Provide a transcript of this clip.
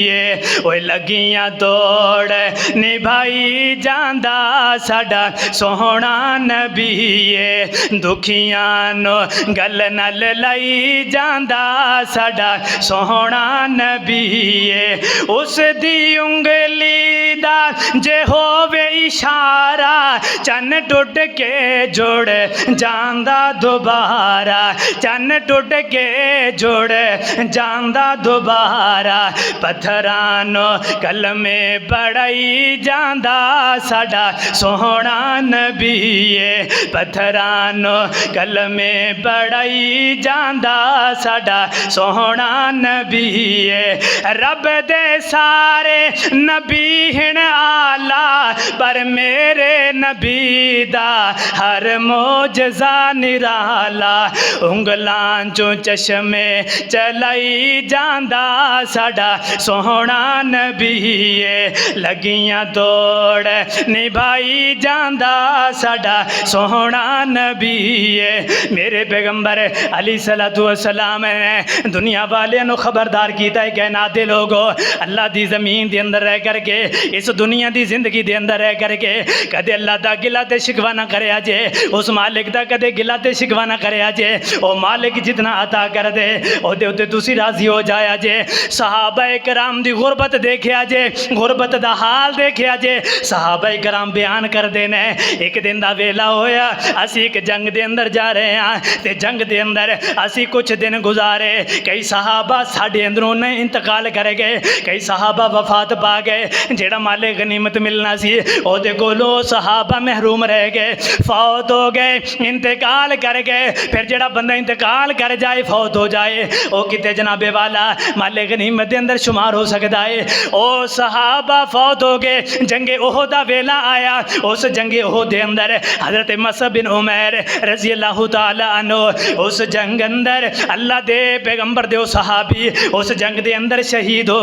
ये ओए लगियां दौड़ निभाई जांदा साडा सोहना नबी ये दुखियां नो गल नल लाई जांदा साडा सोहना नबी ये उस दी उंगली दा जे होवे इशारा चन्न टुट के जुड़ जांदा दोबारा चन्न टुट के जुड़ जांदा दोबारा पत्थरानो कलमे पढ़ाई जांदा साडा सोहना नबी ये पत्थरानो कलमे पढ़ाई जांदा साडा सोहना नबी ये रब दे सारे नबी हिण आला पर मेरे नबी दा हर मोजज़ा निराला उंगलां चों चश्मे चलाई जांदा साडा सोहना नबी ये लगियां दौड़ निभाई जांदा साडा सोहना नबी ये मेरे पैगंबर अली सलातु वसलाम ने दुनिया वाले नु खबरदार कीता है कहना दे लोगो अल्लाह दी ज़मीन दे अंदर रह करके इस दुनिया दी जिंदगी दे अंदर रह करके कदे अल्लाह दा गिला ते शिकवा ना करे जे उस मालिक दा कदे गिला ते शिकवा ना करे जे ओ मालिक जितना अता कर दे ओदे उत्ते तुसी राजी हो जाया जे सहाबा कराम दी गुरबत देखिया जे गुरबत दा हाल देखिया जे सहाबा कराम बयान करदे ने एक दिन दा वेला होया असी एक जंग दे अंदर जा रहे हैं ते जंग दे अंदर असी कुछ दिन गुजारे कई सहाबा साडे अंदरों ने इंतकाल कर गए कई सहाबा वफात पा गए जेड़ा माले गनीमत मिलना सी ओदे कोलों सहाबा महरूम रह गए फौत हो गए इंतकाल कर गए फिर जेड़ा बंदा इंतकाल कर जाए फौत हो जाए वो किते जनाबे वाला माले गनीमत दे अंदर शुमार हो सकता है ओ सहाबा फौत हो गए जंगे ओहद दा वेला आया उस जंगे ओहद दे अंदर हजरत मसअब बिन उमैर रजी अल्लाह तआला अन्हु उस जंग अंदर अल्लाह दे पैगंबर दे सहाबी उस जंग दे अंदर शहीद हो